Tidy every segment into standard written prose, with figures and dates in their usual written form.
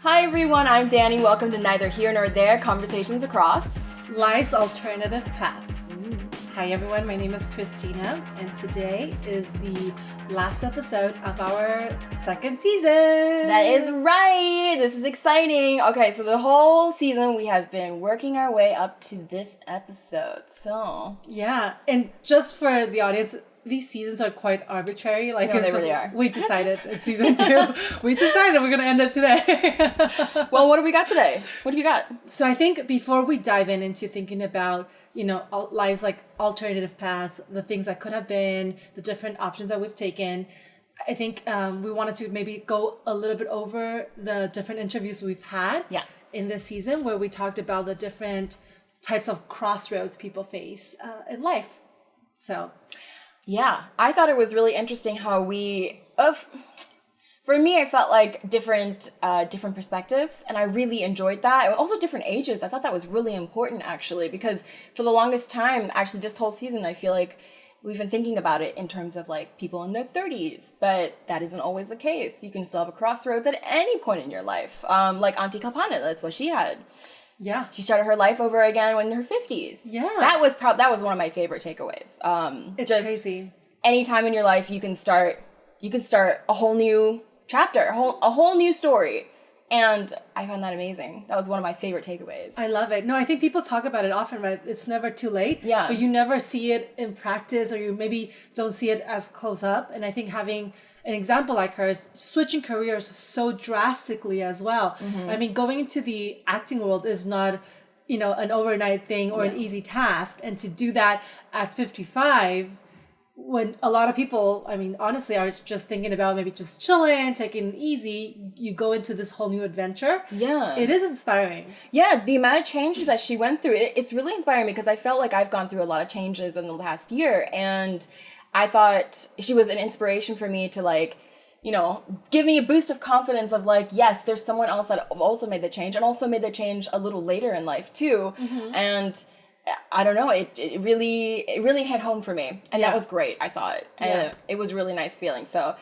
Hi everyone, I'm Danny. Welcome to Neither Here Nor There, Conversations Across Life's Alternative Paths. Hi everyone, my name is Christina, and today is the last episode of our second season. That is right. This is exciting. Okay, so the whole season we have been working our way up to this episode. So yeah, and just for the audience, these seasons are quite arbitrary. Like no, it's they just really are. We decided it's season 2. We decided we're gonna end it today. Well, what do we got today? What have you got? So I think before we dive into thinking about, life's like alternative paths, the things that could have been, the different options that we've taken, I think we wanted to maybe go a little bit over the different interviews we've had in this season, where we talked about the different types of crossroads people face in life. So, yeah, I thought it was really interesting how for me, I felt like different perspectives, and I really enjoyed that. And also different ages. I thought that was really important, actually, because for the longest time, actually this whole season, I feel like we've been thinking about it in terms of like people in their 30s, but that isn't always the case. You can still have a crossroads at any point in your life. Like Auntie Kalpana, that's what she had. Yeah. She started her life over again in her 50s. Yeah. That was one of my favorite takeaways. It's just crazy. Any time in your life you can start a whole new chapter, a whole new story. And I found that amazing. That was one of my favorite takeaways. I love it. No, I think people talk about it often, right? It's never too late. Yeah. But you never see it in practice, or you maybe don't see it as close up. And I think having an example like hers, switching careers so drastically as well. Mm-hmm. I mean, going into the acting world is not, an overnight thing or an easy task. And to do that at 55, when a lot of people, I mean, honestly, are just thinking about maybe just chilling, taking it easy, you go into this whole new adventure. Yeah. It is inspiring. Yeah, the amount of changes that she went through, it's really inspiring because I felt like I've gone through a lot of changes in the past year, and I thought she was an inspiration for me to give me a boost of confidence of like, yes, there's someone else that also made the change and also made the change a little later in life too. Mm-hmm. And I don't know, it really hit home for me, and that was great. I thought it was a really nice feeling. So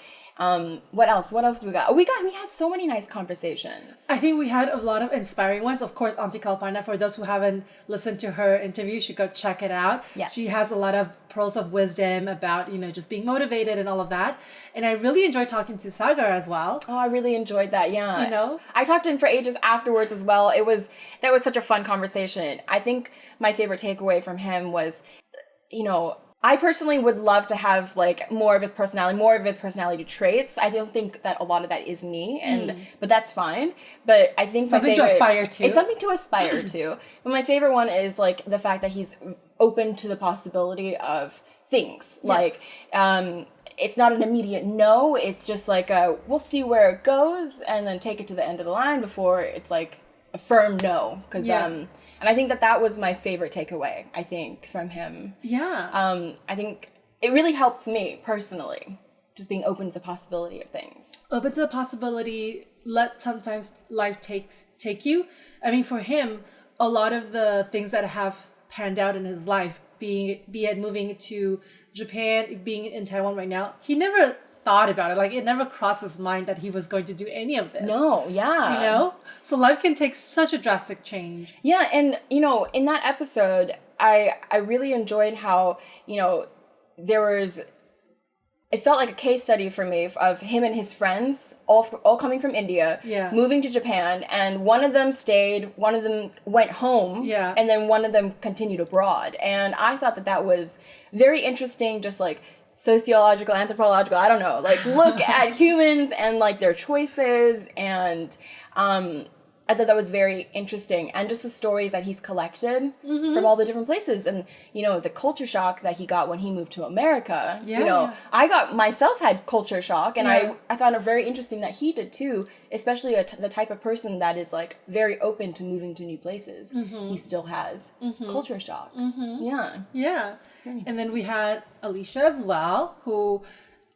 what else do we got? We had so many nice conversations. I think we had a lot of inspiring ones. Of course, Auntie Kalpana, for those who haven't listened to her interview, you should go check it out. Yeah. She has a lot of pearls of wisdom about, just being motivated and all of that. And I really enjoyed talking to Sagar as well. Oh, I really enjoyed that, yeah. I talked to him for ages afterwards as well. That was such a fun conversation. I think my favorite takeaway from him was, I personally would love to have like more of his personality traits. I don't think that a lot of that is me, but that's fine. But I think something to aspire to. It's something to aspire to. But my favorite one is like the fact that he's open to the possibility of things. Yes. Like it's not an immediate no. It's just like we'll see where it goes, and then take it to the end of the line before it's like a firm no. Because and I think that was my favorite takeaway, I think, from him. Yeah. I think it really helps me personally, just being open to the possibility of things. Open to the possibility, let sometimes life take you. I mean, for him, a lot of the things that have panned out in his life, be it moving to Japan, being in Taiwan right now, he never thought about it. Like, it never crossed his mind that he was going to do any of this. No, yeah. So life can take such a drastic change. Yeah, and, in that episode, I really enjoyed how, it felt like a case study for me of him and his friends, all coming from India, moving to Japan, and one of them stayed, one of them went home, and then one of them continued abroad. And I thought that was very interesting, just like sociological, anthropological, I don't know, like look at humans and like their choices, and I thought that was very interesting, and just the stories that he's collected from all the different places, and the culture shock that he got when he moved to America. I myself had culture shock, and I found it very interesting that he did too, especially the type of person that is like very open to moving to new places. He still has culture shock. Yeah. And then we had Alicia as well, who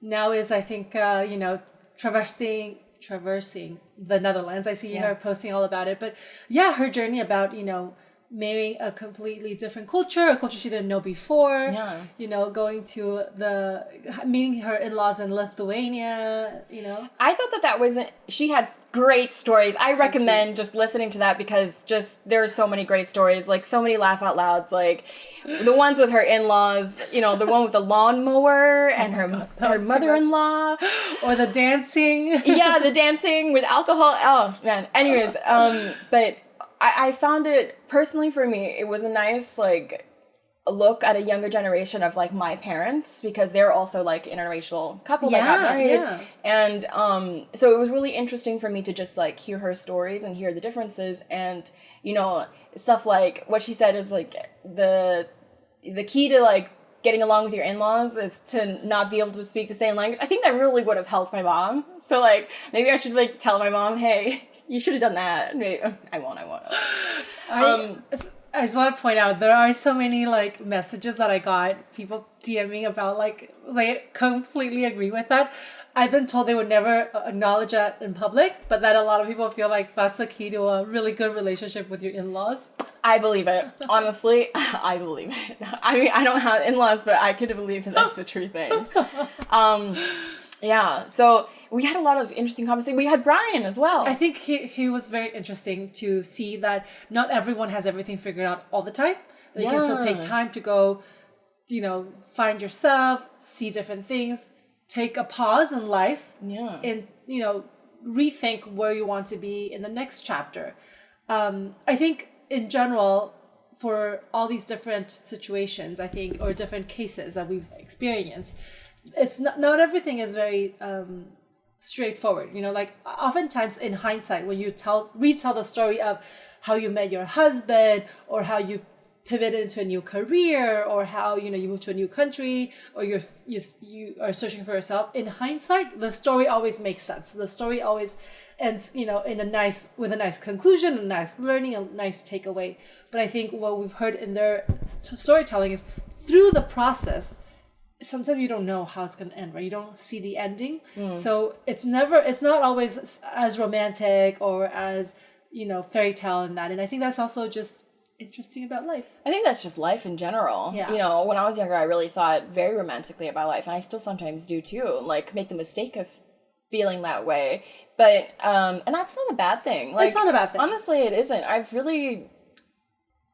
now is, I think, traversing the Netherlands. I see her posting all about it. But yeah, her journey about, marrying a completely different culture, a culture she didn't know before. Yeah. You know, going to meeting her in-laws in Lithuania, you know. I thought that wasn't, she had great stories. I recommend just listening to that because just, there's so many great stories, like so many laugh out louds, like the ones with her in-laws, you know, the one with the lawnmower and her mother-in-law. Or the dancing. Yeah, the dancing with alcohol. Oh, man. Anyways, but I found it, personally for me, it was a nice, like, look at a younger generation of, like, my parents, because they're also, like, interracial couple that got married. Yeah. And so it was really interesting for me to just, like, hear her stories and hear the differences. And, you know, stuff like what she said is, like, the key to, like, getting along with your in-laws is to not be able to speak the same language. I think that really would have helped my mom. So, like, maybe I should, like, tell my mom, hey, you should have done that. Maybe, I won't. I just want to point out, there are so many, like, messages that I got, people DMing about, like, they completely agree with that. I've been told they would never acknowledge that in public, but that a lot of people feel like that's the key to a really good relationship with your in-laws. I believe it. Honestly, I believe it. I mean, I don't have in-laws, but I could believe that that's a true thing. Yeah, so we had a lot of interesting conversations. We had Brian as well. I think he was very interesting to see that not everyone has everything figured out all the time. That you can still take time to go, you know, find yourself, see different things, take a pause in life, and, you know, rethink where you want to be in the next chapter. I think in general, for all these different situations, I think, or different cases that we've experienced, it's not everything is very straightforward. You know, like oftentimes in hindsight, when you retell the story of how you met your husband, or how you pivoted into a new career, or how, you know, you moved to a new country, or you are searching for yourself, in hindsight, the story always makes sense. The story always ends, you know, with a nice conclusion, a nice learning, a nice takeaway. But I think what we've heard in their storytelling is through the process, sometimes you don't know how it's going to end, right? You don't see the ending. So it's not always as romantic or as, you know, fairy tale in that. And I think that's also just interesting about life. I think that's just life in general. Yeah. You know, when I was younger, I really thought very romantically about life, and I still sometimes do too, like make the mistake of feeling that way. But, and that's not a bad thing. Like, it's not a bad thing. Honestly, it isn't. I've really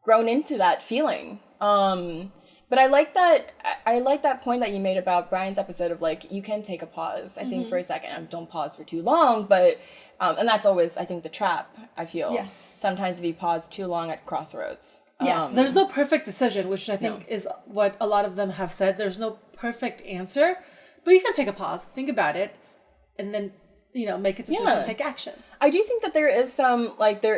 grown into that feeling. But I like that point that you made about Brian's episode of, like, you can take a pause, I think, for a second. Don't pause for too long, but, and that's always, I think, the trap, I feel. Yes. Sometimes if you pause too long at crossroads. Yes, there's no perfect decision, which I think is what a lot of them have said. There's no perfect answer, but you can take a pause, think about it, and then, you know, make a decision, take action. I do think that there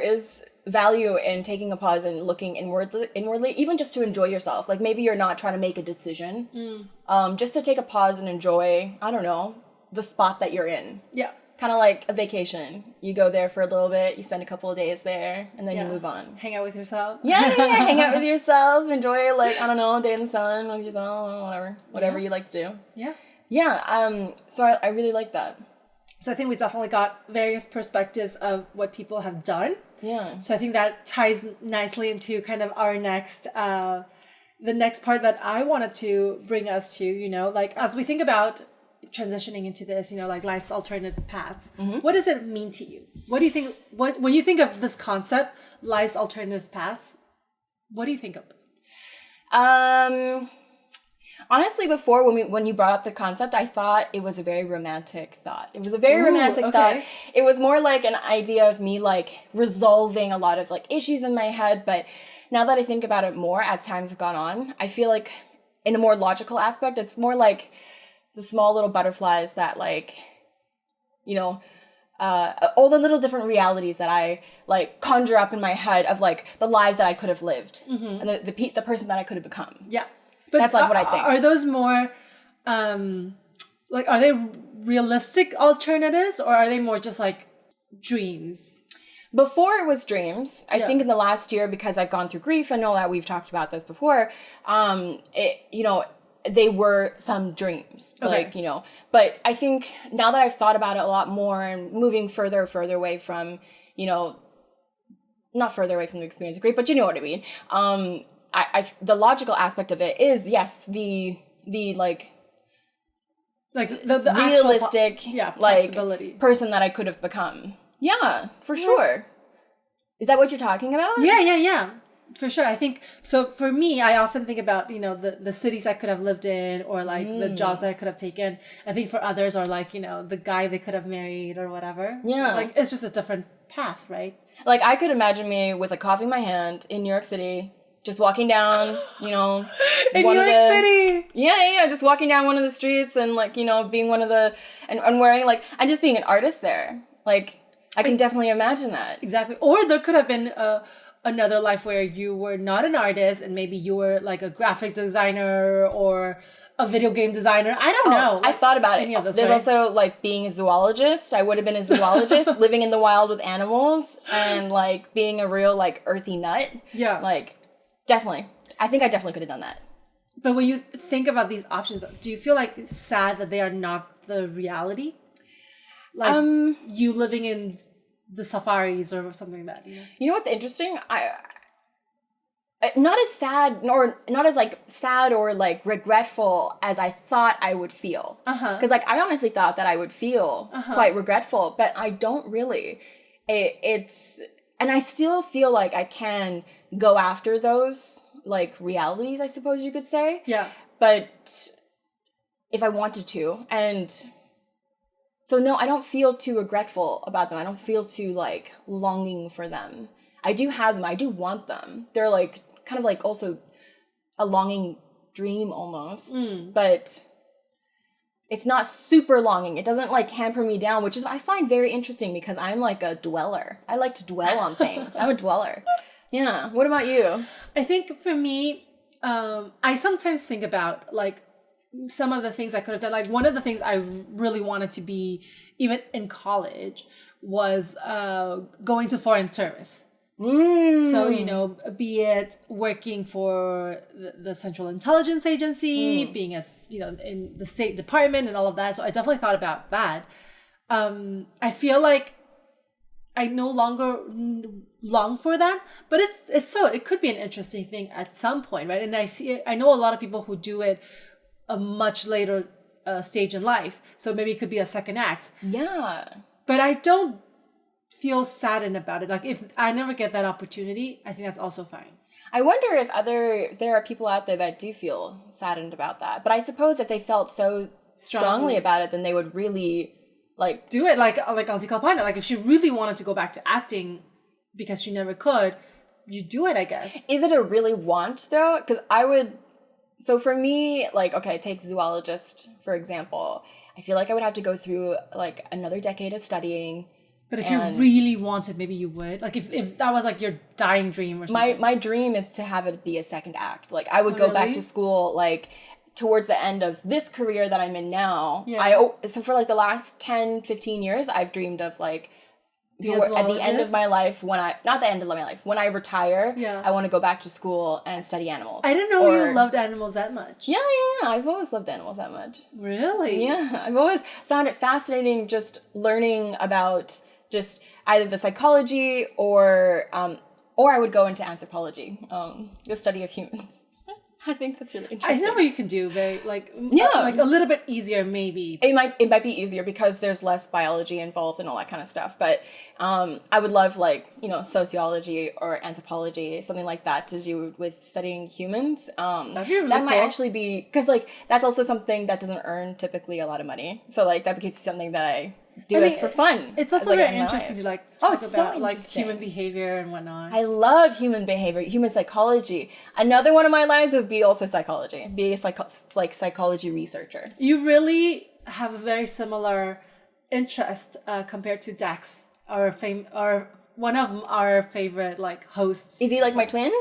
is value in taking a pause and looking inwardly, even just to enjoy yourself. Like, maybe you're not trying to make a decision, just to take a pause and enjoy, I don't know, the spot that you're in. Yeah. Kind of like a vacation. You go there for a little bit, you spend a couple of days there, and then you move on. Hang out with yourself. Yeah, hang out with yourself, enjoy, like, I don't know, a day in the sun with yourself, whatever you like to do. Yeah. Yeah, so I really like that. So I think we definitely got various perspectives of what people have done. Yeah. So I think that ties nicely into kind of our next, the next part that I wanted to bring us to, you know, like, as we think about transitioning into this, you know, like life's alternative paths, what does it mean to you? What do you think, when you think of this concept, life's alternative paths, what do you think of? Honestly, before, when you brought up the concept, I thought it was a very romantic thought. It was a very romantic thought. It was more like an idea of me, like, resolving a lot of, like, issues in my head. But now that I think about it more as times have gone on, I feel like in a more logical aspect, it's more like the small little butterflies that, like, you know, all the little different realities that I, like, conjure up in my head of, like, the lives that I could have lived and the person that I could have become. Yeah. But that's, like, what I think. Are those more, like, are they realistic alternatives, or are they more just, like, dreams? Before it was dreams. I think in the last year, because I've gone through grief and all that, we've talked about this before, you know, they were some dreams. Like, you know, but I think now that I've thought about it a lot more and moving further away from, you know, not further away from the experience of grief, but you know what I mean. The logical aspect of it is, yes, the like the realistic possibility. Person that I could have become. Yeah, for sure. Is that what you're talking about? Yeah. For sure. I think, so for me, I often think about, the cities I could have lived in, or like the jobs that I could have taken. I think for others, or like, the guy they could have married or whatever. Yeah. Like, it's just a different path, right? Like, I could imagine me with a coffee in my hand in New York City, just walking down, in New York City. Yeah, just walking down one of the streets and like, being one of the, and wearing like, and just being an artist there. Like, I can definitely imagine that. Exactly. Or there could have been another life where you were not an artist and maybe you were like a graphic designer or a video game designer. I don't know. I thought about it. There's also like being a zoologist. I would have been a zoologist, living in the wild with animals, and like being a real like earthy nut. Yeah. Like, definitely. I think I definitely could have done that. But when you think about these options, do you feel like it's sad that they are not the reality? Like you living in the safaris or something like that. You know what's interesting? I not as sad, or not as like sad or like regretful as I thought I would feel. Because like I honestly thought that I would feel quite regretful, but I don't really. It's, and I still feel like I can go after those like realities, I suppose you could say. Yeah. But if I wanted to, and so no, I don't feel too regretful about them. I don't feel too like longing for them. I do have them. I do want them. They're like kind of like also a longing dream almost, but it's not super longing. It doesn't like hamper me down, which is I find very interesting because I'm like a dweller. I like to dwell on things. I'm a dweller. Yeah. What about you? I think for me, I sometimes think about like some of the things I could have done. Like one of the things I really wanted to be, even in college, was going to foreign service. So, be it working for the Central Intelligence Agency, being at, in the State Department and all of that. So I definitely thought about that. I feel like I no longer long for that, but it could be an interesting thing at some point, right? And I know a lot of people who do it a much later stage in life. So maybe it could be a second act. Yeah. But I don't feel saddened about it. Like if I never get that opportunity, I think that's also fine. I wonder if there are people out there that do feel saddened about that. But I suppose if they felt so strongly about it, then they would really like do it like Auntie Kalpana. Like if she really wanted to go back to acting because she never could, you do it, I guess. Is it a really want though? Because so for me, like, okay, take zoologist, for example. I feel like I would have to go through like another decade of studying. But if you really wanted, maybe you would. Like if that was like your dying dream or something. My dream is to have it be a second act. Like I would go back to school like towards the end of this career that I'm in now. Yeah. So for like the last 10, 15 years, I've dreamed of like at the end of my life, not the end of my life, when I retire, I want to go back to school and study animals. I didn't know you loved animals that much. Yeah. I've always loved animals that much. Really? Yeah. I've always found it fascinating just learning about just either the psychology or I would go into anthropology, the study of humans. I think that's really interesting. I know what you can do like a little bit easier maybe. It might be easier because there's less biology involved and all that kind of stuff. But I would love sociology or anthropology, something like that to do with studying humans. That'd be really that cool. might actually be because that's also something that doesn't earn typically a lot of money. So that keeps something that I do this for fun. It's also very interesting to talk about human behavior and whatnot. I love human behavior, human psychology. Another one of my lives would be also psychology. Be a psychology researcher. You really have a very similar interest compared to Dax, one of our favorite hosts. Is he like my twin?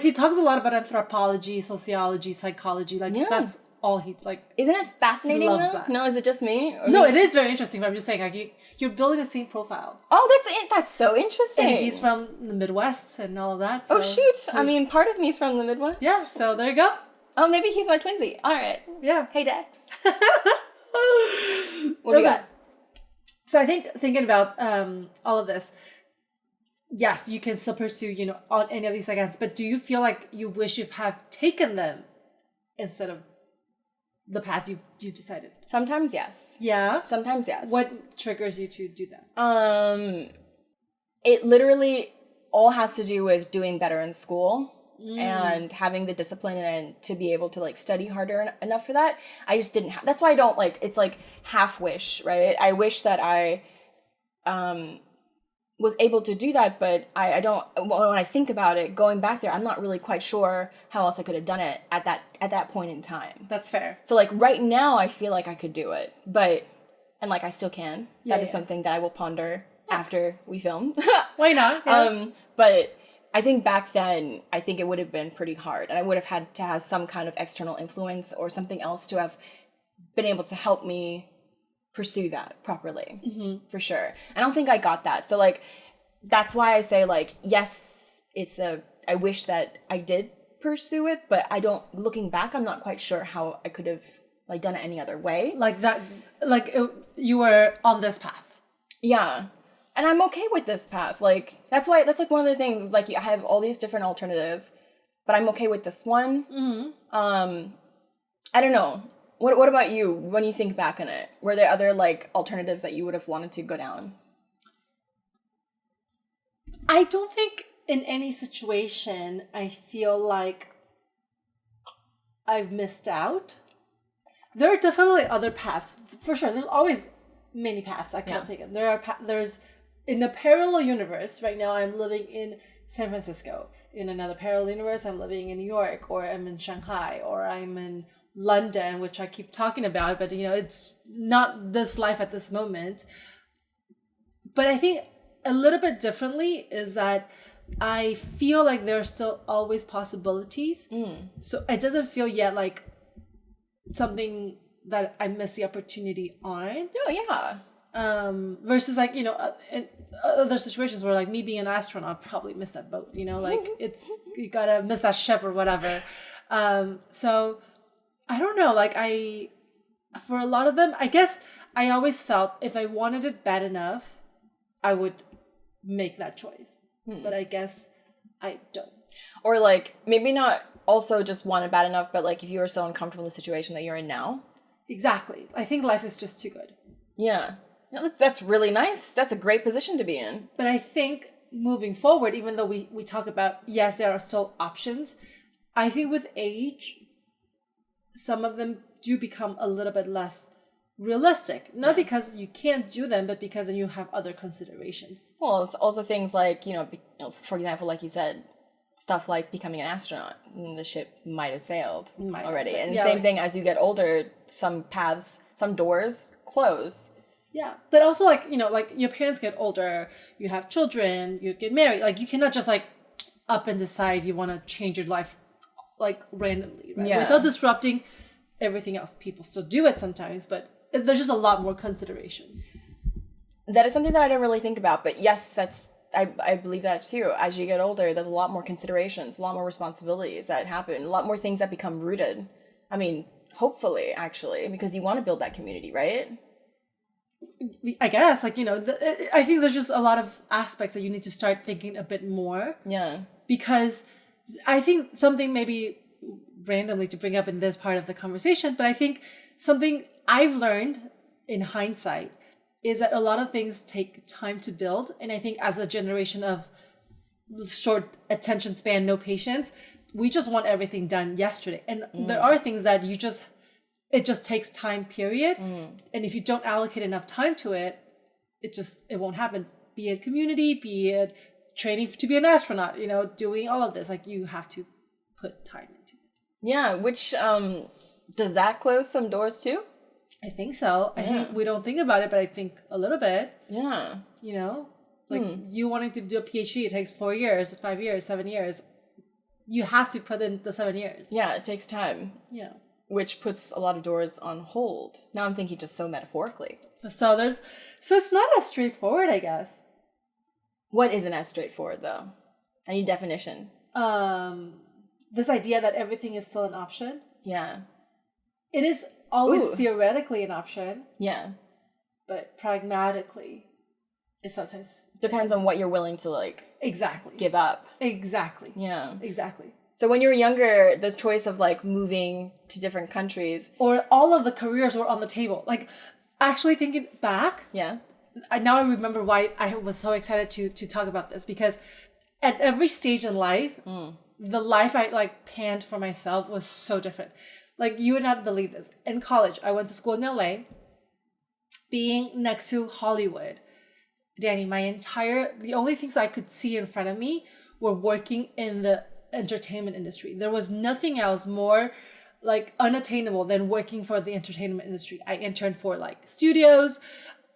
He talks a lot about anthropology, sociology, psychology. That's all he Isn't it fascinating? He loves that. No, is it just me? No, it is very interesting. But I'm just saying, you're building the same profile. Oh, that's so interesting. And he's from the Midwest and all of that. So, oh shoot! So, I mean, part of me's from the Midwest. Yeah. So there you go. Oh, maybe he's my twinsy. All right. Yeah. Hey, Dex. What do you got? So I think thinking about all of this, yes, you can still pursue, on any of these against, but do you feel like you wish you have taken them instead of the path you decided? Sometimes yes. Yeah? Sometimes yes. What triggers you to do that? It literally all has to do with doing better in school and having the discipline and to be able to like study harder enough for that. I just didn't have, that's why I don't like, it's like half wish, right? I wish that I was able to do that, but I don't, when I think about it, going back there, I'm not really quite sure how else I could have done it at that point in time. That's fair. So like right now I feel like I could do it, but, and like I still can. That is something that I will ponder after we film. Why not? Yeah. But I think back then, I think it would have been pretty hard, and I would have had to have some kind of external influence or something else to have been able to help me pursue that properly, for sure. I don't think I got that. So like, that's why I say like, yes, I wish that I did pursue it, but looking back, I'm not quite sure how I could have like done it any other way. Like that, you were on this path. Yeah. And I'm okay with this path. Like, that's like one of the things is like, I have all these different alternatives, but I'm okay with this one. I don't know. What about you when you think back on it? Were there other like alternatives that you would have wanted to go down? I don't think in any situation I feel like I've missed out. There are definitely other paths, for sure. There's always many paths I could have taken. There's in a parallel universe right now. I'm living in San Francisco. In another parallel universe, I'm living in New York, or I'm in Shanghai, or I'm in London, which I keep talking about. But it's not this life at this moment. But I think a little bit differently is that I feel like there are still always possibilities. So it doesn't feel yet like something that I missed the opportunity on. Oh, yeah. Versus like, in other situations where like me being an astronaut probably missed that boat, like you gotta miss that ship or whatever. So I don't know, like for a lot of them, I guess I always felt if I wanted it bad enough, I would make that choice. But I guess I don't. Or like maybe not also just want it bad enough, but like if you are so uncomfortable in the situation that you're in now. Exactly. I think life is just too good. Yeah. No, that's really nice. That's a great position to be in. But I think moving forward, even though we talk about, yes, there are still options, I think with age, some of them do become a little bit less realistic. Not because you can't do them, but because then you have other considerations. Well, it's also things like, for example, like you said, stuff like becoming an astronaut. The ship might have sailed already. And same thing as you get older, some paths, some doors close. Yeah. But also like, like your parents get older, you have children, you get married. Like you cannot just like up and decide you want to change your life like randomly, right? Yeah. Without disrupting everything else. People still do it sometimes, but there's just a lot more considerations. That is something that I didn't really think about, but yes, I believe that too. As you get older, there's a lot more considerations, a lot more responsibilities that happen, a lot more things that become rooted. I mean, hopefully, actually, because you want to build that community, right? I guess, like, I think there's just a lot of aspects that you need to start thinking a bit more. Yeah. Because I think something maybe randomly to bring up in this part of the conversation, but I think something I've learned in hindsight is that a lot of things take time to build. And I think as a generation of short attention span, no patience, we just want everything done yesterday. And there are things that it just takes time, period. And if you don't allocate enough time to it, it won't happen. Be it community, be it training to be an astronaut, doing all of this. Like you have to put time into it. Yeah, which, does that close some doors too? I think so. I think we don't think about it, but I think a little bit. Yeah. You wanting to do a PhD, it takes 4 years, 5 years, 7 years. You have to put in the 7 years. Yeah, it takes time. Yeah. Which puts a lot of doors on hold. Now I'm thinking just so metaphorically. So it's not as straightforward, I guess. What isn't as straightforward though? I need definition. This idea that everything is still an option. Yeah. It is always theoretically an option. Yeah. But pragmatically, it sometimes depends on what you're willing to like give up. Exactly. Yeah. Exactly. So when you were younger, the choice of like moving to different countries, or all of the careers were on the table. Like actually thinking back, I remember why I was so excited to talk about this, because at every stage in life, the life I like planned for myself was so different. Like you would not believe this. In college, I went to school in LA, being next to Hollywood. Danny, the only things I could see in front of me were working in the entertainment industry. There was nothing else more like unattainable than working for the entertainment industry. I interned for like studios.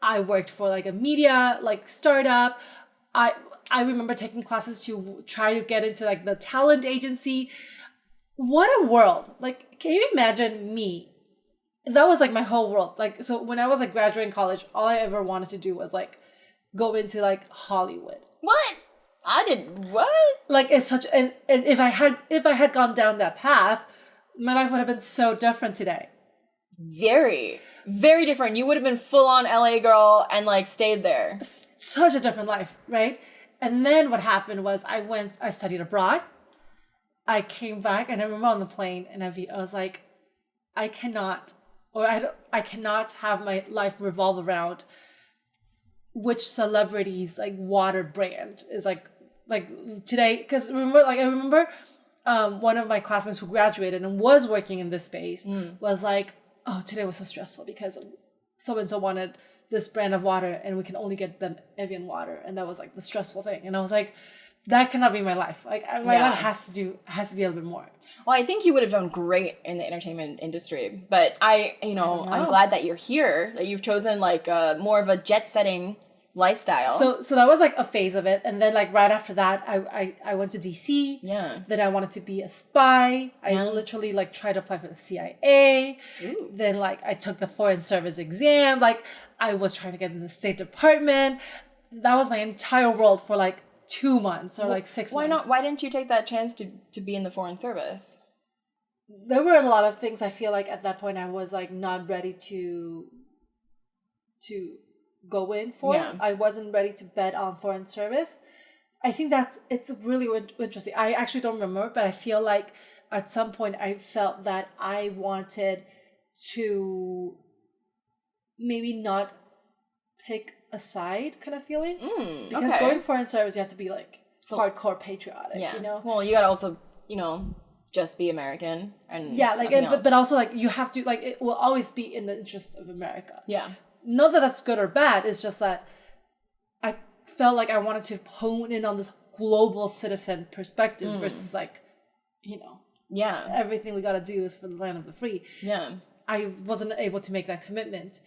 I worked for like a media like startup. I remember taking classes to try to get into like the talent agency. What a world. Like, can you imagine me? That was like my whole world. Like, so when I was like graduating college, all I ever wanted to do was like go into like Hollywood. What? What? Like it's such, and if I had gone down that path, my life would have been so different today. Very, very different. You would have been full on LA girl and like stayed there. Such a different life, right? And then what happened was I studied abroad. I came back and I remember on the plane and I was like, I cannot have my life revolve around which celebrity's like water brand is like today. Because I remember one of my classmates who graduated and was working in this space was like, oh, today was so stressful because so-and-so wanted this brand of water and we can only get them Evian water. And that was like the stressful thing. And I was like, that cannot be my life. Like my life has to be a little bit more. Well, I think you would have done great in the entertainment industry, but I'm glad that you're here, that you've chosen like more of a jet setting lifestyle. So that was like a phase of it. And then like right after that, I went to DC. Yeah. Then I wanted to be a spy. I literally like tried to apply for the CIA. Ooh. Then like I took the Foreign Service exam. Like I was trying to get in the State Department. That was my entire world for like 2 months or like 6 months. Why didn't you take that chance to be in the Foreign Service? There were a lot of things I feel like at that point I was like not ready to go in for. Yeah. I wasn't ready to bet on Foreign Service. I think it's really interesting. I actually don't remember, but I feel like at some point I felt that I wanted to maybe not pick a side kind of feeling. Because going Foreign Service, you have to be like hardcore patriotic, you know? Well, you gotta also, just be American. And but also like you have to, like, it will always be in the interest of America. Yeah. Not that that's good or bad. It's just that I felt like I wanted to hone in on this global citizen perspective versus like, everything we got to do is for the land of the free. Yeah. I wasn't able to make that commitment.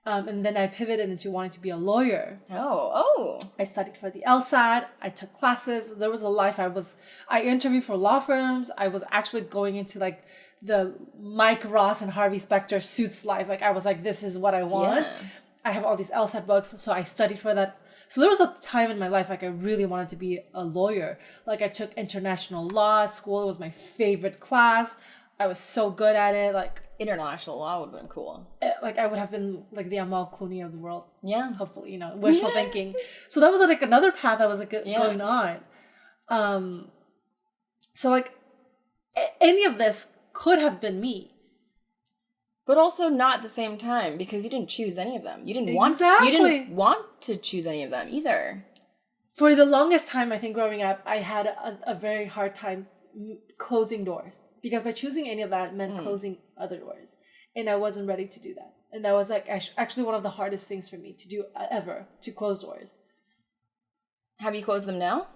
And then I pivoted into wanting to be a lawyer. Oh. I studied for the LSAT. I took classes. There was a life I interviewed for law firms. I was actually going into like the Mike Ross and Harvey Specter Suits life. Like I was like, this is what I want. Yeah. I have all these LSAT books. So I studied for that. So there was a time in my life like I really wanted to be a lawyer. Like I took international law school. It was my favorite class. I was so good at it. Like international law would have been cool. Like I would have been like the Amal Clooney of the world. Yeah. Hopefully, wishful thinking. So that was like another path that was like going on. So like any of this could have been me. But also not at the same time, because you didn't choose any of them. You didn't want to choose any of them either. For the longest time, I think growing up, I had a very hard time closing doors. Because by choosing any of that meant closing other doors. And I wasn't ready to do that. And that was like actually one of the hardest things for me to do ever, to close doors. Have you closed them now?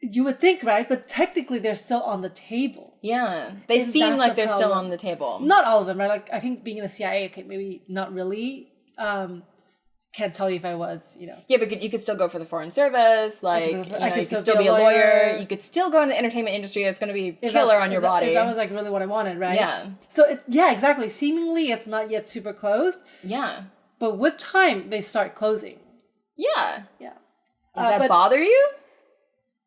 You would think, right? But technically they're still on the table. Yeah. They seem like they're still on the table. Not all of them, right? Like I think being in the CIA, okay, maybe not really. Can't tell you if I was, Yeah, but you could still go for the Foreign Service. Like, you could still be a lawyer. You could still go in the entertainment industry. It's going to be killer on your body. That was like really what I wanted, right? Yeah. So, exactly. Seemingly, it's not yet super closed. Yeah. But with time, they start closing. Yeah. Yeah. Does that bother you?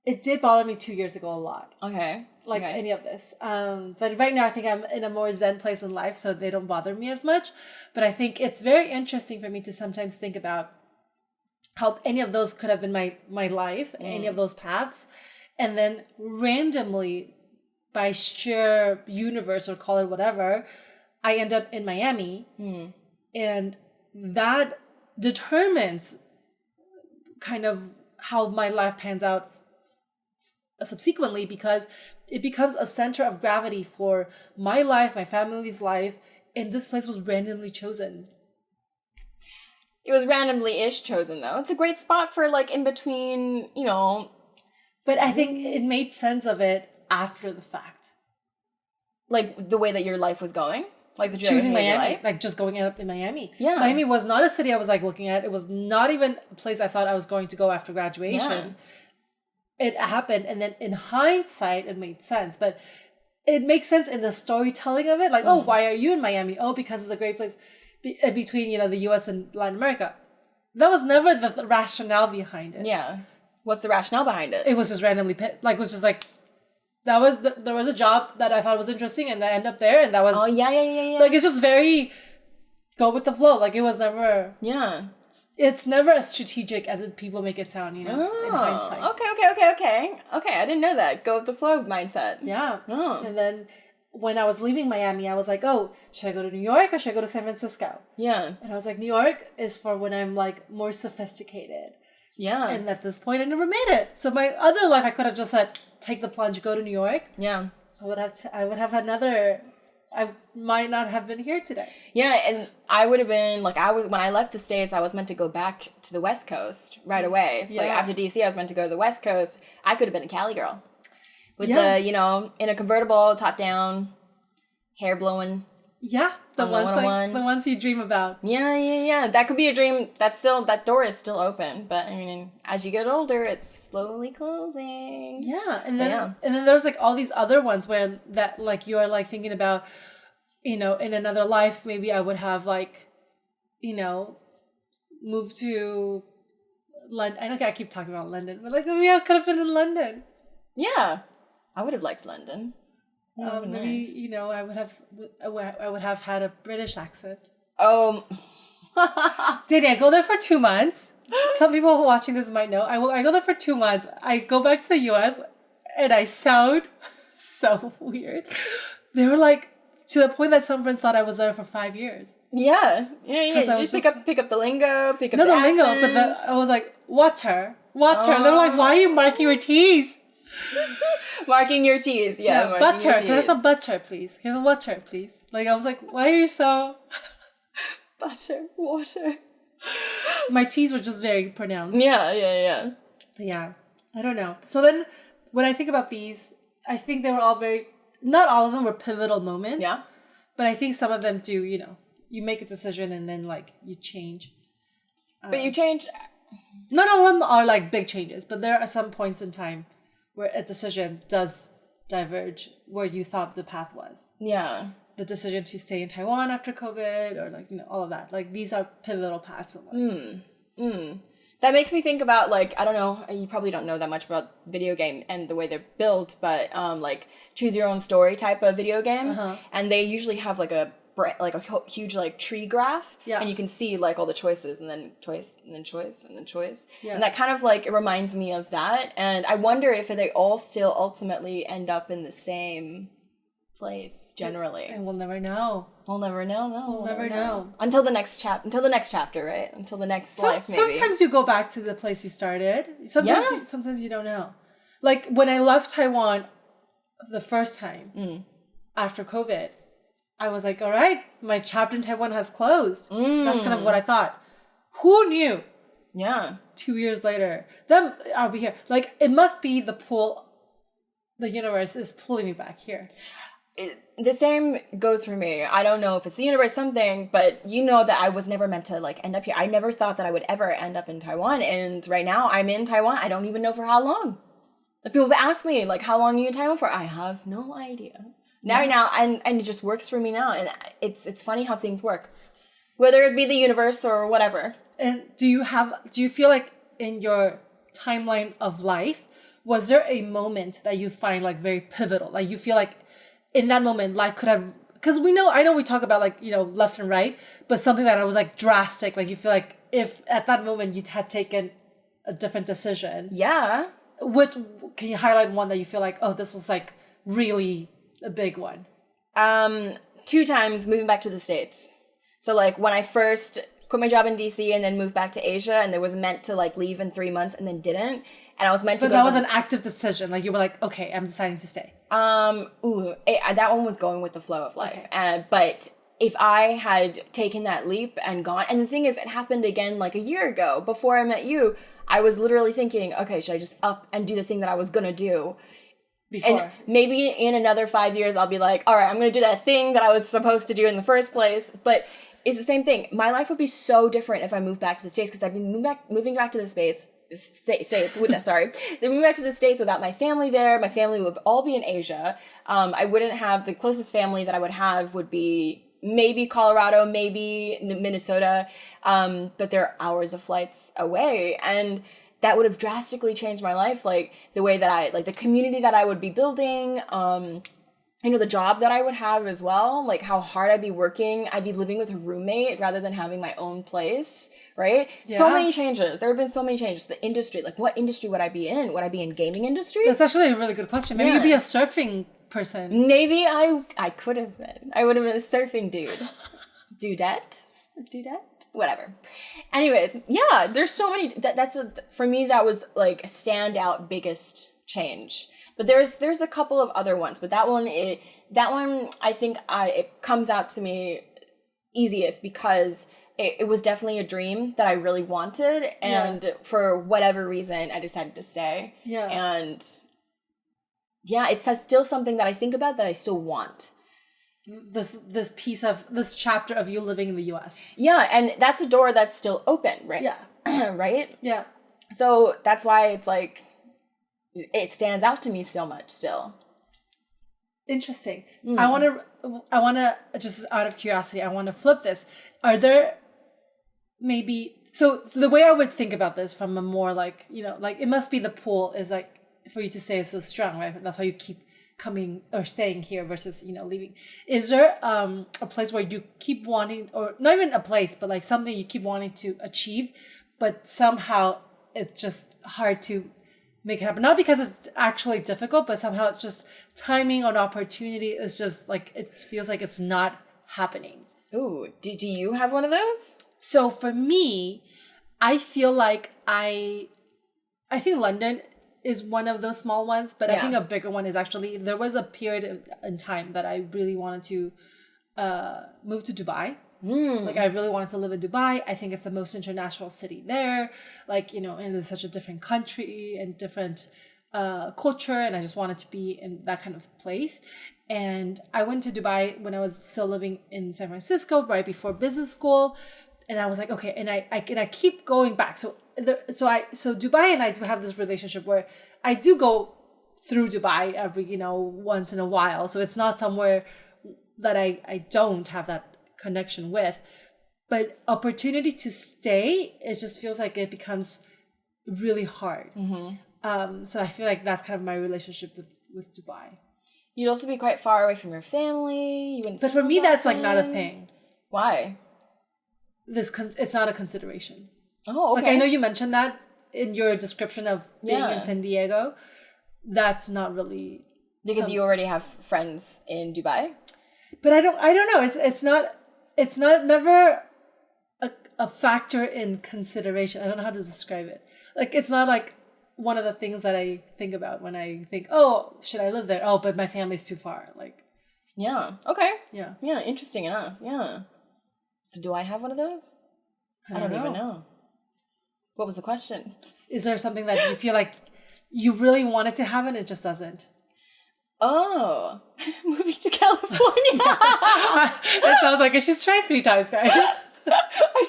it did bother me 2 years ago a lot. Okay. Like any of this. But right now I think I'm in a more zen place in life, so they don't bother me as much. But I think it's very interesting for me to sometimes think about how any of those could have been my life, any of those paths. And then randomly, by sheer universe or call it whatever, I end up in Miami. And that determines kind of how my life pans out subsequently, because it becomes a center of gravity for my life, my family's life, and this place was randomly chosen. It was randomly-ish chosen, though. It's a great spot for, like, in between, you know. But I think it made sense of it after the fact. Like, the way that your life was going? Like, the choosing Miami, like, just going up in Miami. Yeah. Miami was not a city I was, like, looking at. It was not even a place I thought I was going to go after graduation. Yeah. It happened, and then in hindsight, it made sense. But it makes sense in the storytelling of it. Like, oh, why are you in Miami? Oh, because it's a great place between, you know, the U.S. and Latin America. That was never the rationale behind it. Yeah. What's the rationale behind it? It was just randomly like, it was just like, that was, there was a job that I thought was interesting, and I ended up there, and that was... Oh, yeah. Like, it's just very go with the flow. Like, it was never... Yeah. It's never as strategic as people make it sound, you know, in hindsight. Okay, I didn't know that. Go with the flow mindset. Yeah. Oh. And then when I was leaving Miami, I was like, oh, should I go to New York or should I go to San Francisco? Yeah. And I was like, New York is for when I'm, like, more sophisticated. Yeah. And at this point, I never made it. So my other life, I could have just said, take the plunge, go to New York. Yeah. I would have another... I might not have been here today. Yeah, and I would have been, like, when I left the States, I was meant to go back to the West Coast right away. So, like, after DC, I was meant to go to the West Coast. I could have been a Cali girl. With the, you know, in a convertible, top down, hair blowing. Yeah, the ones you dream about. Yeah. That could be a dream. That door is still open. But, I mean, as you get older, it's slowly closing. Yeah, and then there's, like, all these other ones where that, like, you're, like, thinking about, you know, in another life, maybe I would have, like, you know, moved to London. I know I keep talking about London, but, like, maybe I could have been in London. Yeah, I would have liked London. Maybe nice. You know, I would have had a British accent. Danny, I go there for 2 months. Some people watching this might know. I go there for 2 months. I go back to the U.S. and I sound so weird. They were like, to the point that some friends thought I was there for 5 years. Yeah. You just pick up the lingo, pick up the lingo, but I was like, water. Oh. They're like, why are you marking your T's? Marking your T's, yeah. Butter. Can I have some butter, please? Can I have water, please? Like, I was like, why are you so... Butter, water. My T's were just very pronounced. Yeah. But yeah, I don't know. So then, when I think about these, I think they were all not all of them were pivotal moments. Yeah. But I think some of them do, you know, you make a decision and then, like, you change. But you change... Not all of them are, like, big changes, but there are some points in time where a decision does diverge where you thought the path was. Yeah. The decision to stay in Taiwan after COVID, or, like, you know, all of that. Like, these are pivotal paths in life. That makes me think about, like, I don't know, you probably don't know that much about video game and the way they're built, but, like, choose your own story type of video games. And they usually have, like, a huge, like, tree graph. Yeah. And you can see, like, all the choices, and then choice, and then choice, and then choice. Yeah. And that kind of, like, it reminds me of that. And I wonder if they all still ultimately end up in the same place, generally. And we'll never know. We'll never know, no. We'll never know. Until the next chapter, right? Until the next life, maybe. Sometimes you go back to the place you started. Sometimes you don't know. Like, when I left Taiwan the first time, after COVID, I was like, all right, my chapter in Taiwan has closed. That's kind of what I thought. Who knew? Yeah. 2 years later, then I'll be here. Like, it must be the universe is pulling me back here. The same goes for me. I don't know if it's the universe, something, but you know that I was never meant to, like, end up here. I never thought that I would ever end up in Taiwan, and right now I'm in Taiwan. I don't even know for how long. Like, people ask me, like, how long are you in Taiwan for? I have no idea. Now, and it just works for me now, and it's funny how things work, whether it be the universe or whatever. And do you feel like in your timeline of life, was there a moment that you find like very pivotal? Like you feel like in that moment, life could have, because I know we talk about like, left and right, but something that was like drastic, like you feel like if at that moment you had taken a different decision. Yeah. Can you highlight one that you feel like, oh, this was like really a big one? 2 times moving back to the States. So like when I first quit my job in DC and then moved back to Asia, and there was meant to like leave in 3 months and then didn't. And I was meant to go. But that was an active decision. Like you were like, okay, I'm deciding to stay. That one was going with the flow of life. Okay. But if I had taken that leap and gone, and the thing is, it happened again like a year ago before I met you. I was literally thinking, okay, should I just up and do the thing that I was gonna do before? And maybe in another 5 years, I'll be like, all right, I'm gonna do that thing that I was supposed to do in the first place. But it's the same thing. My life would be so different if I moved back to the States, because I've been moving back to the States. Then moving back to the States without my family there. My family would all be in Asia. I wouldn't have, the closest family that I would have would be maybe Colorado, maybe Minnesota, but they're hours of flights away, and that would have drastically changed my life, like the way that the community that I would be building, the job that I would have as well, like how hard I'd be working. I'd be living with a roommate rather than having my own place, right? Yeah. So many changes. There have been so many changes. The industry, like what industry would I be in? Would I be in gaming industry? That's actually a really good question. Maybe you'd be a surfing person. Maybe I could have been. I would have been a surfing dude. Dudette? Whatever. Anyway, yeah, there's so many. For me, that was like a standout biggest change. But there's a couple of other ones. But that one I think it comes out to me easiest because it was definitely a dream that I really wanted, and for whatever reason, I decided to stay. Yeah. And yeah, it's still something that I think about that I still want. This chapter of you living in the US. Yeah, and that's a door that's still open, right? Yeah. Right? Yeah. So that's why it's like, it stands out to me so much still. Interesting. I want to just out of curiosity, I want to flip this. Are there maybe, so the way I would think about this from a more like, like it must be the pull is like, for you to stay so strong, right? That's why you keep coming or staying here versus, leaving. Is there a place where you keep wanting, or not even a place, but like something you keep wanting to achieve, but somehow it's just hard to make it happen? Not because it's actually difficult, but somehow it's just timing or opportunity is just like, it feels like it's not happening. Ooh, do you have one of those? So for me, I feel like I think London is one of those small ones, but I think a bigger one is actually, there was a period in time that I really wanted to move to Dubai. Like I really wanted to live in Dubai. I think it's the most international city there, like, and it's such a different country and different culture, and I just wanted to be in that kind of place. And I went to Dubai when I was still living in San Francisco right before business school, and I was like, okay, and I keep going back. So Dubai and I do have this relationship where I do go through Dubai every, once in a while. So it's not somewhere that I don't have that connection with. But opportunity to stay, it just feels like it becomes really hard. Mm-hmm. So I feel like that's kind of my relationship with Dubai. You'd also be quite far away from your family. But for me, that's like not a thing. Why? It's not a consideration. Oh, okay. Like I know you mentioned that in your description of being in San Diego. That's not really because you already have friends in Dubai. But I don't know. It's not never a factor in consideration. I don't know how to describe it. Like it's not like one of the things that I think about when I think, oh, should I live there? Oh, but my family's too far. Like, yeah. Okay. Yeah. Yeah. Interesting enough. Yeah. So do I have one of those? I don't even know. What was the question? Is there something that you feel like you really wanted to have and it just doesn't? Oh, moving to California. It sounds like she's tried 3 times, guys. I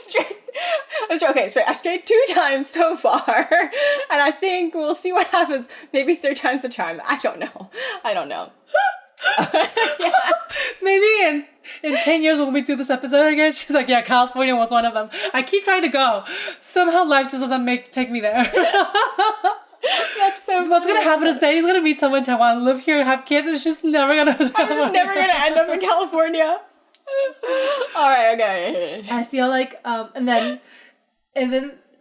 strayed 2 times so far, and I think we'll see what happens. Maybe 3rd time's the charm. I don't know. Yeah. Maybe in 10 years when we do this episode again, she's like, yeah, California was one of them. I keep trying to go. Somehow life just doesn't take me there. That's so What's gonna happen is Danny's gonna meet someone in Taiwan, live here, have kids, and she's never gonna. I'm just never gonna end up in California. All right, okay. I feel like, and then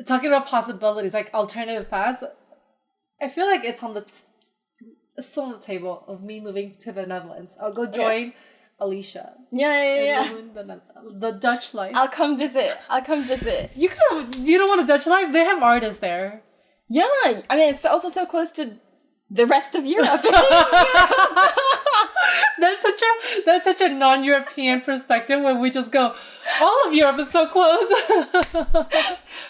talking about possibilities, like alternative paths. I feel like it's still on the table of me moving to the Netherlands. I'll go join Alicia. Yeah. The Dutch life. I'll come visit. You don't want a Dutch life? They have artists there. Yeah, I mean it's also so close to the rest of Europe. That's such a non-European perspective when we just go, all of Europe is so close.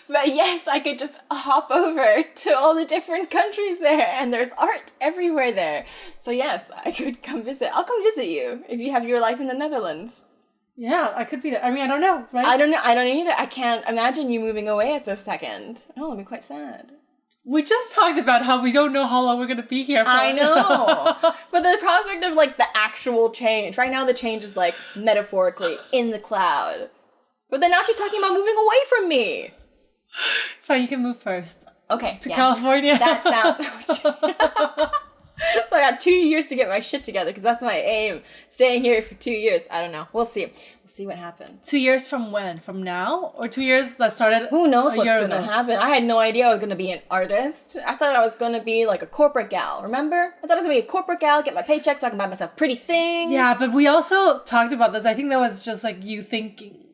But yes, I could just hop over to all the different countries there, and there's art everywhere there. So yes, I could come visit. I'll come visit you if you have your life in the Netherlands. Yeah, I could be there. I mean, I don't know, right? I don't know either. I can't imagine you moving away at this second. Oh, it'll be quite sad. We just talked about how we don't know how long we're going to be here for. I know. But the prospect of, like, the actual change. Right now, the change is, like, metaphorically in the cloud. But then now she's talking about moving away from me. Fine, you can move first. Okay. To California. That sounds... So I got 2 years to get my shit together because that's my aim. Staying here for 2 years. I don't know. We'll see. We'll see what happens. 2 years from when? From now? Or 2 years that started? Who knows what's going to happen? I had no idea I was going to be an artist. I thought I was going to be like a corporate gal. Remember? I thought I was going to be a corporate gal, get my paychecks, talking about myself pretty things. Yeah, but we also talked about this. I think that was just like you thinking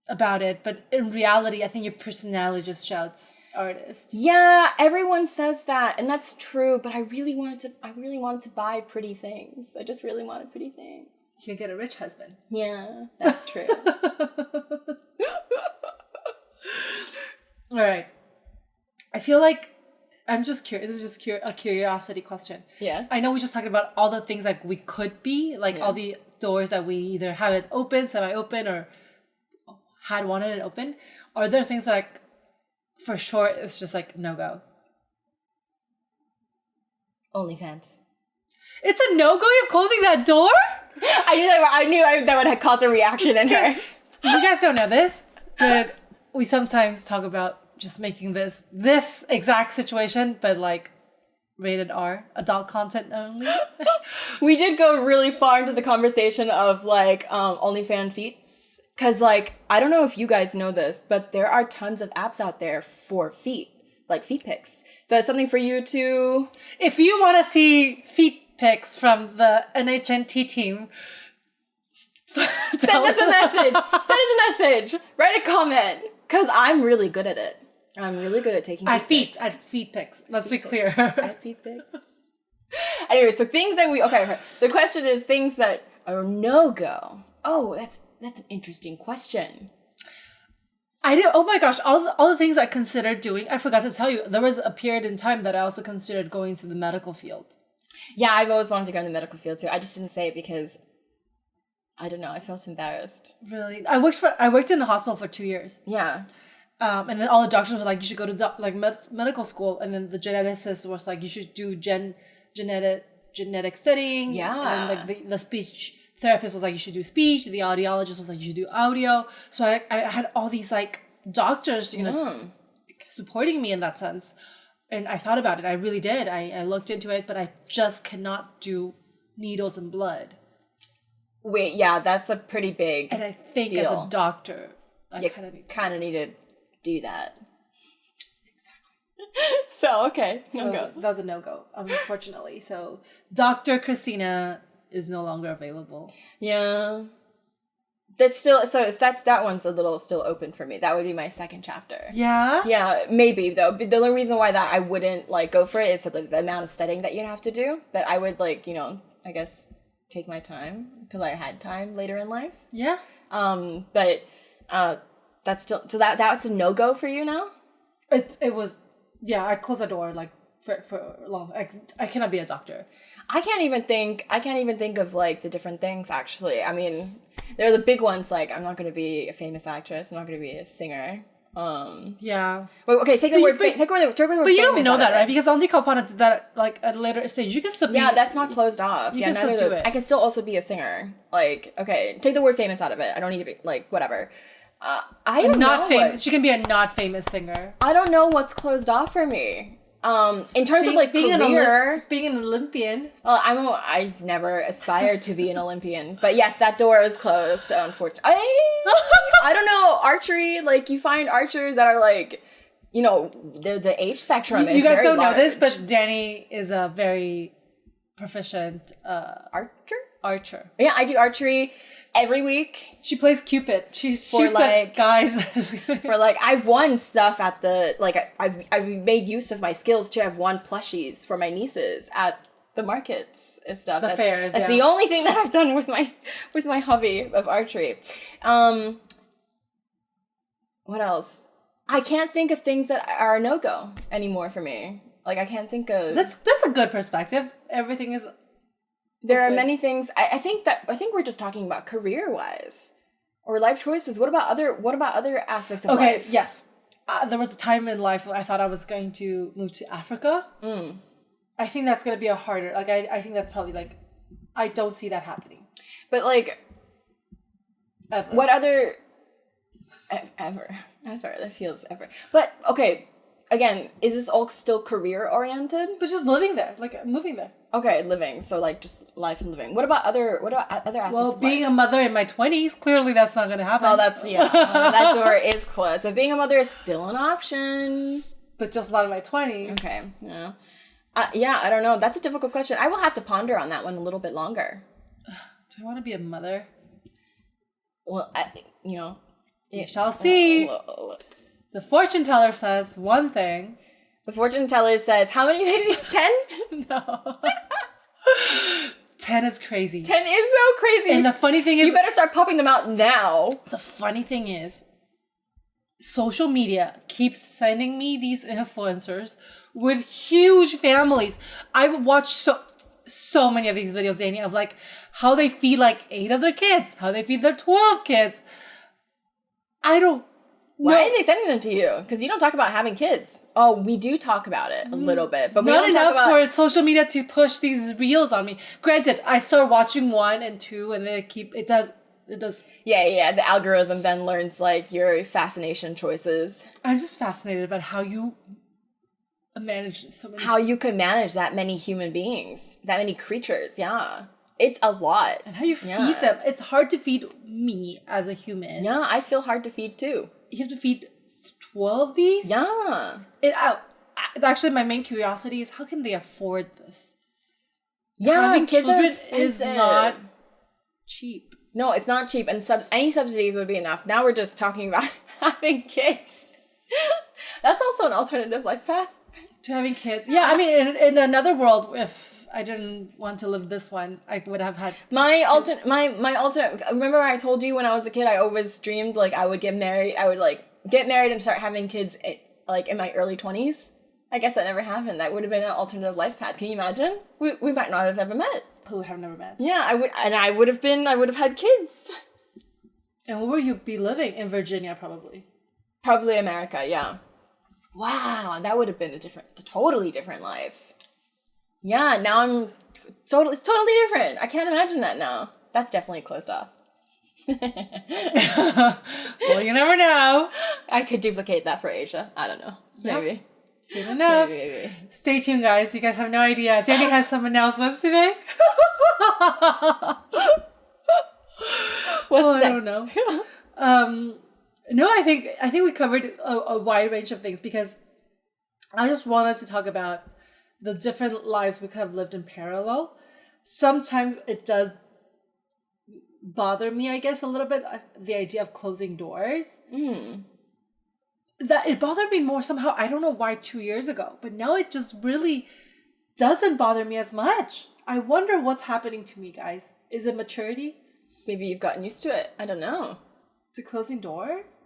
about it. But in reality, I think your personality just shouts artist. Yeah, everyone says that, and that's true, but I really wanted to buy pretty things. I just really wanted pretty things. You can get a rich husband. Yeah, that's true. All right. I feel like I'm just curious. This is just a curiosity question. Yeah. I know we just talked about all the things like we could be, like all the doors that we either have it open, semi-open, or had wanted it open. Are there things like for sure it's just like no-go? OnlyFans. It's a no-go? You're closing that door? I knew that would cause a reaction in her. You guys don't know this, but we sometimes talk about just making this exact situation, but like rated R, adult content only. We did go really far into the conversation of like OnlyFans feats. Because, like, I don't know if you guys know this, but there are tons of apps out there for feet, like feet pics. So it's something for you to... If you want to see feet pics from the NHNT team... Send us a message. Write a comment. Because I'm really good at it. I'm really good at taking feet pics. Let's be clear. At feet pics. Anyway, so things that we... Okay. The question is things that are no-go. Oh, that's an interesting question. I do. Oh my gosh! All the things I considered doing. I forgot to tell you. There was a period in time that I also considered going to the medical field. Yeah, I've always wanted to go in the medical field too. I just didn't say it because I don't know. I felt embarrassed. Really, I worked in a hospital for 2 years. Yeah. And then all the doctors were like, you should go to medical school, and then the geneticist was like, you should do genetic studying. Yeah. And then like the speech therapist was like, you should do speech. The audiologist was like, you should do audio. So I had all these like doctors, supporting me in that sense. And I thought about it. I really did. I looked into it, but I just cannot do needles and blood. Wait, yeah, that's a pretty big And I think deal. As a doctor, I kind of need to do that. Exactly. So, okay. So that was a no-go, unfortunately. So Dr. Christina is no longer available. Yeah. That's still, that one's a little still open for me. That would be my second chapter. Yeah? Yeah, maybe though. But the only reason why that I wouldn't like go for it is the amount of studying that you'd have to do. That I would like, I guess take my time because I had time later in life. Yeah. But that's still, so that's a no-go for you now? It was, yeah, I closed the door like for long. I cannot be a doctor. I can't even think of like the different things actually. I mean, there are the big ones like I'm not going to be a famous actress. I'm not going to be a singer. Yeah. Wait, okay, take the word. But you don't know that, right? Because Auntie Kalpana did that like at a later stage. You can still be. Yeah, that's not closed off. You Yeah, can neither still of do those. it. I can still also be a singer. Like, okay, take the word famous out of it. I don't need to be like whatever. I don't know. Famous. She can be a not famous singer. I don't know what's closed off for me. In terms of like career, being an Olympian. Well, I've never aspired to be an Olympian, but yes, that door is closed. Unfortunately, I don't know, archery. Like you find archers that are like, you know, the age spectrum is you guys very don't large. know this, but Danny is a very proficient archer. Yeah, I do archery every week. She plays Cupid. She shoots at guys. For like, I've won stuff at the, like, I've made use of my skills too. I've won plushies for my nieces at the markets and stuff. The fairs. That's the only thing that I've done with my hobby of archery. What else? I can't think of things that are a no-go anymore for me. Like, I can't think of... That's a good perspective. Everything is... There are many things... I think we're just talking about career-wise. Or life choices. What about other aspects of life? Okay, yes. There was a time in life where I thought I was going to move to Africa. I think that's going to be a harder... Like, I think that's probably, like... I don't see that happening. But, like... Ever. What other... Ever. That feels ever. But, okay, again, is this all still career-oriented? But just living there, like moving there. Okay, living. So, like, just life and living. What about other aspects of life? Being a mother in my 20s, clearly that's not going to happen. Well, that door is closed. But being a mother is still an option. But just not in my 20s. Okay, yeah. I don't know. That's a difficult question. I will have to ponder on that one a little bit longer. Do I want to be a mother? Well, We shall see. The fortune teller says one thing. The fortune teller says, how many babies? 10? No. 10 is crazy. 10 is so crazy. And the funny thing is... You better start popping them out now. The funny thing is, social media keeps sending me these influencers with huge families. I've watched so many of these videos, Danny, of like how they feed like 8 of their kids, how they feed their 12 kids. Why are they sending them to you? Because you don't talk about having kids. Oh, we do talk about it a little bit, but we don't talk about... Not enough for social media to push these reels on me. Granted, I started watching 1 and 2, and then it does. Yeah. The algorithm then learns like your fascination choices. I'm just fascinated about how you manage so many. How you can manage that many human beings, that many creatures. Yeah. It's a lot. And how you feed them. It's hard to feed me as a human. Yeah, I feel hard to feed too. You have to feed 12 of these? Yeah. Actually, my main curiosity is how can they afford this? Yeah, having kids children are expensive. is not cheap. No, it's not cheap. And any subsidies would be enough. Now we're just talking about having kids. That's also an alternative life path. To having kids. Yeah, I mean, in another world, if I didn't want to live this one, I would have had my alternate. Remember I told you when I was a kid, I always dreamed like I would get married. I would like get married and start having kids like in my early 20s. I guess that never happened. That would have been an alternative life path. Can you imagine? We might not have ever met. Who would have never met? Yeah, I would have had kids. And where would you be living? In Virginia, probably. Probably America. Yeah. Wow, that would have been a totally different life. Yeah, now it's totally different. I can't imagine that now. That's definitely closed off. Well, you never know. I could duplicate that for Asia. I don't know. Maybe. Yep. Soon enough. Maybe. Stay tuned, guys. You guys have no idea. Jenny has some announcements to make. What's next? I don't know. No, I think we covered a wide range of things because I just wanted to talk about the different lives we could have lived in parallel. Sometimes it does bother me, I guess, a little bit, the idea of closing doors. That it bothered me more somehow. I don't know why 2 years ago, but now it just really doesn't bother me as much. I wonder what's happening to me, guys. Is it maturity? Maybe you've gotten used to it. I don't know. To closing doors?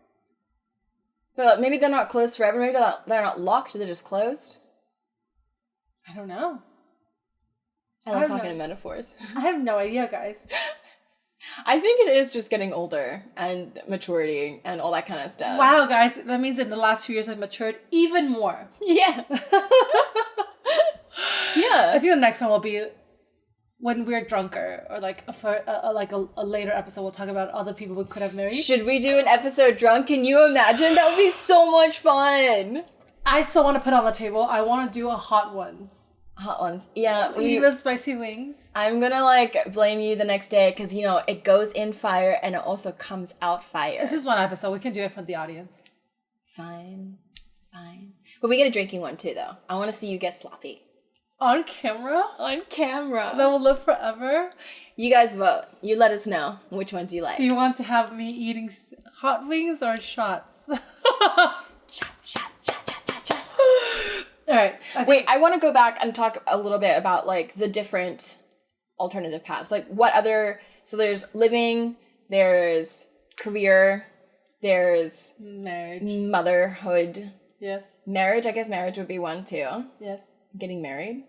But maybe they're not closed forever. Maybe they're not locked. They're just closed. I don't know. I love talking in metaphors. I have no idea, guys. I think it is just getting older and maturity and all that kind of stuff. Wow, guys. That means in the last few years I've matured even more. Yeah. Yeah. I think the next one will be when we're drunker, or like a later episode we'll talk about other people we could have married. Should we do an episode drunk? Can you imagine? That would be so much fun. I still want to put on the table. I want to do a hot ones. Hot ones. Yeah. Eating the spicy wings. I'm gonna like blame you the next day because you know it goes in fire and it also comes out fire. It's just one episode. We can do it for the audience. Fine. But we get a drinking one too though. I want to see you get sloppy. On camera? On camera. That will live forever. You guys vote. You let us know which ones you like. Do you want to have me eating hot wings or shots? Shots. All right. Wait, I want to go back and talk a little bit about like the different alternative paths. Like what other, so there's living, there's career, there's marriage, motherhood. Yes. Marriage, I guess marriage would be one too. Yes. Getting married.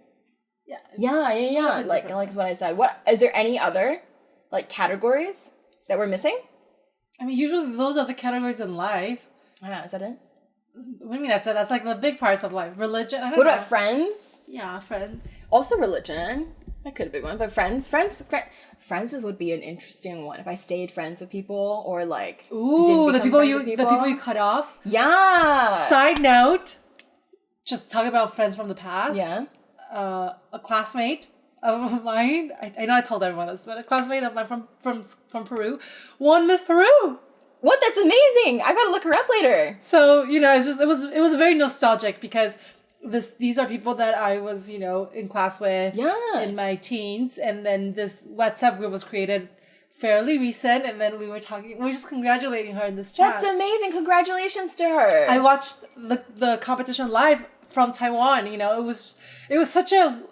Yeah. Like what I said. What is there any other like categories that we're missing? I mean, usually those are the categories in life. Yeah, is that it? What do you mean that's it? That's like the big parts of life. Religion. I don't know. What about friends? Yeah, friends. Also religion. That could be one. But friends would be an interesting one. If I stayed friends with people or like the people you cut off. Yeah. Side note, just talk about friends from the past. Yeah. A classmate of mine. I know I told everyone this, but a classmate of mine from Peru won Miss Peru. What? That's amazing! I gotta look her up later. So it was very nostalgic because these are people that I was in class with in my teens, and then this WhatsApp group was created fairly recent, and then we were just congratulating her in this chat. That's amazing! Congratulations to her. I watched the competition live from Taiwan. It was such a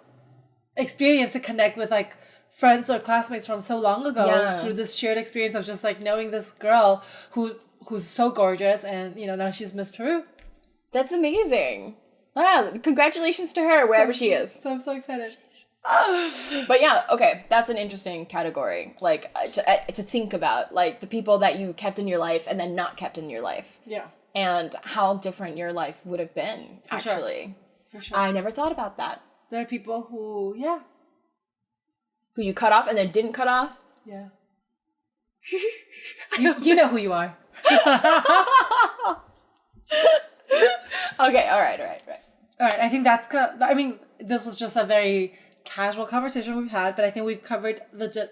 experience to connect with like friends or classmates from so long ago through this shared experience of just like knowing this girl who's so gorgeous, and now she's Miss Peru. That's amazing. Wow, congratulations to her wherever she is. So I'm so excited. But yeah, okay, that's an interesting category. Like to think about, like the people that you kept in your life and then not kept in your life. Yeah. And how different your life would have been, actually. For sure. I never thought about that. There are people who you cut off and then didn't cut off? Yeah. you know who you are. Okay, all right. All right, I think this was just a very casual conversation we've had, but I think we've covered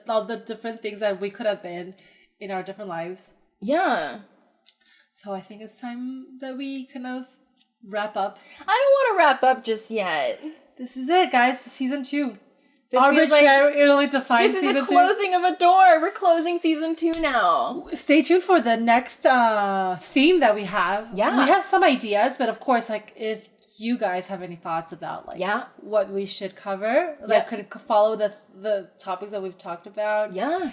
all the different things that we could have been in our different lives. Yeah. So I think it's time that we kind of wrap up. I don't want to wrap up just yet. This is it, guys. Season 2. This arbitrarily defined season 2. This is the closing of a door. We're closing season 2 now. Stay tuned for the next theme that we have. Yeah. We have some ideas, but of course, like if you guys have any thoughts about like what we should cover that could follow the topics that we've talked about. Yeah.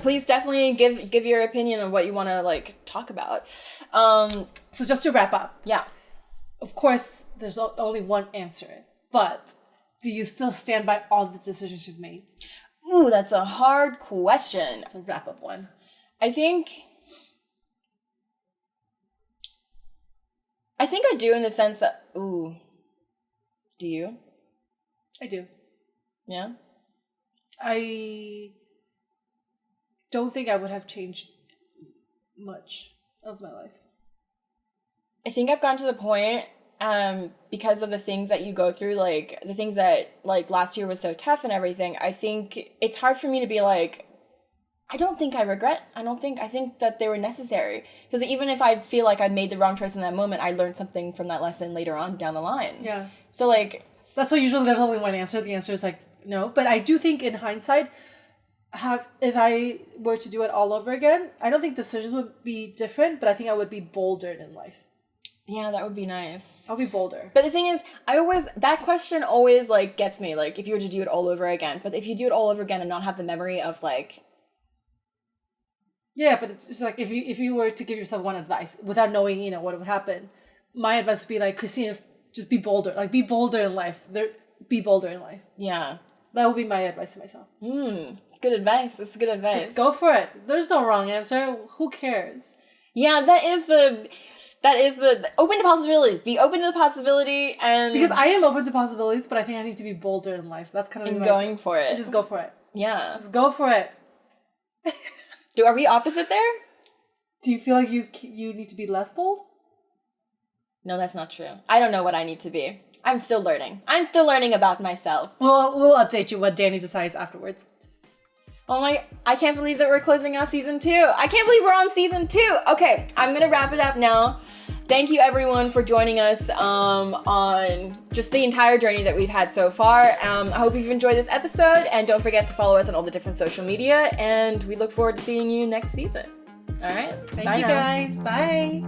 Please definitely give your opinion on what you want to like talk about. So just to wrap up. Yeah. Of course, there's only one answer, but do you still stand by all the decisions you've made? Ooh, that's a hard question. It's a wrap-up one. I think I do in the sense that, do you? I do. Yeah? I don't think I would have changed much of my life. I think I've gotten to the point, because of the things that you go through, like the things that like last year was so tough and everything, I think it's hard for me to be like, I don't think I regret. I think that they were necessary. Because even if I feel like I made the wrong choice in that moment, I learned something from that lesson later on down the line. Yeah. So like... That's why usually there's only one answer. The answer is like, no. But I do think in hindsight, if I were to do it all over again, I don't think decisions would be different, but I think I would be bolder in life. Yeah, that would be nice. I'll be bolder. But the thing is, that question always like gets me, like if you were to do it all over again. But if you do it all over again and not have the memory of like... Yeah, but it's just like if you were to give yourself one advice without knowing, what would happen, my advice would be like, Christina, just be bolder. Like be bolder in life. Be bolder in life. Yeah. That would be my advice to myself. It's good advice. It's good advice. Just go for it. There's no wrong answer. Who cares? Yeah, that is the open to possibilities. Be open to the possibility, and because I am open to possibilities, but I think I need to be bolder in life. That's kind of and going for it. Just go for it. Yeah, just go for it. Are we opposite there? Do you feel like you need to be less bold? No, that's not true. I don't know what I need to be. I'm still learning. I'm still learning about myself. We'll update you what Danny decides afterwards. Oh my, I can't believe that we're closing out season 2. I can't believe we're on season 2. Okay, I'm going to wrap it up now. Thank you everyone for joining us on just the entire journey that we've had so far. I hope you've enjoyed this episode, and don't forget to follow us on all the different social media, and we look forward to seeing you next season. All right? Thank you guys. Bye.